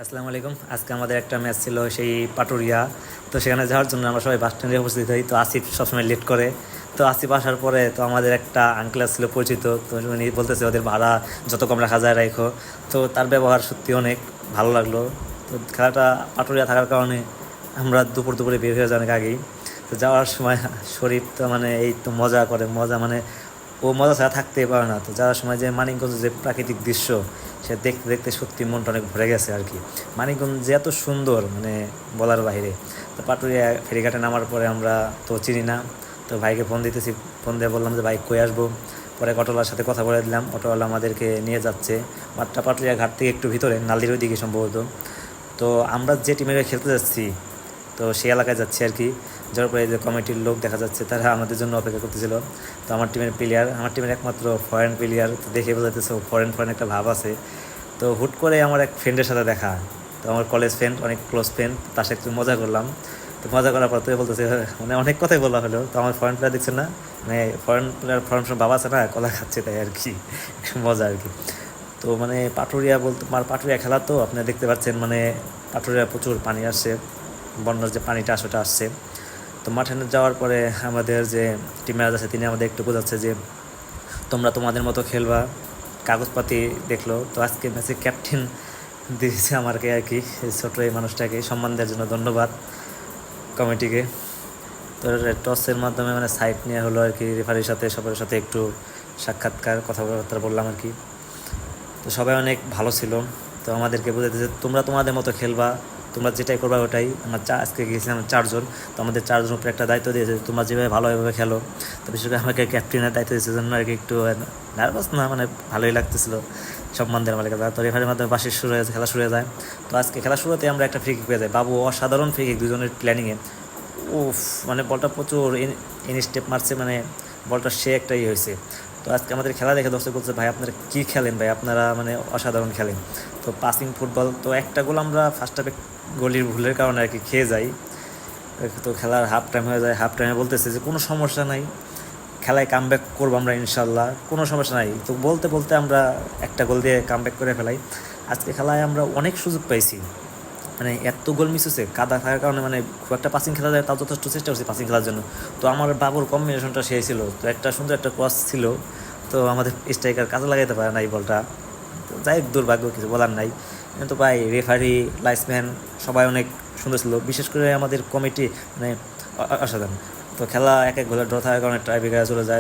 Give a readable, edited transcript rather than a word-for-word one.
আসসালামু আলাইকুম। আজকে আমাদের একটা ম্যাচ ছিল সেই পাটুরিয়া। তো সেখানে যাওয়ার জন্য আমরা সবাই বাস স্ট্যান্ডে উপস্থিত হই। তো আসিফ সবসময় লেট করে। তো আসিফ আসার পরে তো আমাদের একটা আঙ্কেল ছিল পরিচিত, তো উনি বলতেছে ওদের ভাড়া যত কম রাখা যায় রাখো। তো তার ব্যবহার সত্যি অনেক ভালো লাগলো। তো খেলাটা পাটুরিয়া থাকার কারণে আমরা দুপুরে বের হয়ে যাওয়া অনেক আগেই। তো যাওয়ার সময় শরীফ তো মানে এই তো মজা করে, মজা মানে ও মজা ছাড়া থাকতেই পারে না। তো যাওয়ার সময় যে মানিকগঞ্জ যে প্রাকৃতিক দৃশ্য, সে দেখতে দেখতে সত্যি মনটা অনেক ভরে গেছে আর কি। মানিকগঞ্জ যে এত সুন্দর মানে বলার বাইরে। তো পাটুরিয়া ফেরিঘাটে নামার পরে আমরা তো চিনি না, তো ভাইকে ফোন দিতেছি। ফোন দিয়ে বললাম যে ভাই কই আসবো। পরে অটোওয়ালার সাথে কথা বলে দিলাম, অটোওয়ালা আমাদেরকে নিয়ে যাচ্ছে মাত্রা পাটুরিয়া ঘাট থেকে একটু ভিতরে, নালির ওইদিকে সম্ভবত। তো আমরা যে টিমের খেলতে যাচ্ছি তো সেই এলাকায় যাচ্ছি আর কি। যার পরে যে কমিটির লোক দেখা যাচ্ছে তারা আমাদের জন্য অপেক্ষা করতেছিল। তো আমার টিমের একমাত্র ফরেন প্লেয়ার, তো দেখে বোঝাতেছে ফরেন একটা ভাব আছে। তো হুট করে আমার এক ফ্রেন্ডের সাথে দেখা, তো আমার কলেজ ফ্রেন্ড, অনেক ক্লোজ ফ্রেন্ড, তার সাথে একটু মজা করলাম। তো মজা করার পর তুই বলতেছে মানে অনেক কথাই বলা হলো। তো আমার ফরেন প্লেয়ার দেখছেন না, মানে ফরেন বাবা আছে না, কলা খাচ্ছে তাই আর কি, একটু মজা আর কি। তো মানে পাটুরিয়া বলতে পাটুরিয়া খেলা তো আপনি দেখতে পাচ্ছেন, মানে পাটুরিয়া প্রচুর পানি আসছে, বন্যার যে পানিটা আসে ওটা আসছে। তো মাঠে যাওয়ার পরে আমাদের যে টিম ম্যানেজার আছে তিনি আমাদের একটু বোঝাচ্ছে যে তোমরা তোমাদের মতো খেলবা, কাগজপাতি দেখলো। তো আজকে ম্যাচে ক্যাপ্টেন দিয়েছে আমাকে আর কি, ছোট এই মানুষটাকে সম্মান দেওয়ার জন্য ধন্যবাদ কমিটিকে। তো টসের মাধ্যমে মানে সাইড নেওয়া হলো আর কি, রেফারির সাথে সবার সাথে একটু সাক্ষাৎকার কথাবার্তা বললাম আর কি। তো সবাই অনেক ভালো ছিল। তো আমাদেরকে বোঝাতেছে তোমরা তোমাদের মতো খেলবা, তোমরা যেটাই করবা ওটাই। আজকে গিয়েছিলাম 4 জন, তো আমাদের 4 জনের উপরে একটা দায়িত্ব দিয়েছে, তোমরা যেভাবে ভালোভাবে খেলো। তো বিশেষ করে আমাকে ক্যাপ্টেনের দায়িত্ব দিয়েছে জন্য আর কি একটু নার্ভাস না, মানে ভালোই লাগতেছিল সম্মান দেওয়ার মালিক। তো রেফারির মাধ্যমে খেলা শুরু হয়ে যায়। তো আজকে খেলা শুরুতে আমরা একটা ফ্রি কিক পেয়ে যাই, বাবু অসাধারণ ফ্রি কিক দুজনের প্ল্যানিংয়ে। উফ, মানে বলটা প্রচুর ইন স্টেপ মারছে, মানে বলটা সে একটাই হয়েছে। তো আজকে আমাদের খেলা দেখে দর্শক বলছে ভাই আপনারা কী খেলেন ভাই, আপনারা মানে অসাধারণ খেলেন। তো পাসিং ফুটবল, তো একটা গোল আমরা ফার্স্ট হাফে গোলির ভুলের কারণে আর কি খেয়ে যাই। তো খেলার হাফ টাইম হয়ে যায়, হাফ টাইমে বলতেছে যে কোনো সমস্যা নাই, খেলায় কামব্যাক করবো আমরা ইনশাল্লাহ, কোনো সমস্যা নাই। তো বলতে বলতে আমরা একটা গোল দিয়ে কামব্যাক করে ফেলাই। আজকে খেলায় আমরা অনেক সুযোগ পাইছি, মানে এত গোল মিস হচ্ছে কাদা থাকার কারণে, মানে খুব একটা পাসিং খেলা যায় তাও যথেষ্ট চেষ্টা করছি পাসিং খেলার জন্য। তো আমার বাবুর কম্বিনেশনটা সেই ছিল, তো একটা সুন্দর একটা ক্রস ছিল, তো আমাদের স্ট্রাইকার কাজে লাগাইতে পারে না এই বলটা। তো যাই হোক, দুর্ভাগ্য, কিছু বলার নাই। কিন্তু ভাই রেফারি, লাইসম্যান সবাই অনেক সুন্দর ছিল, বিশেষ করে আমাদের কমিটি মানে অসাধারণ। তো খেলা এক গোলে ড্র থাকার কারণে টাই ব্রেকারে চলে যায়।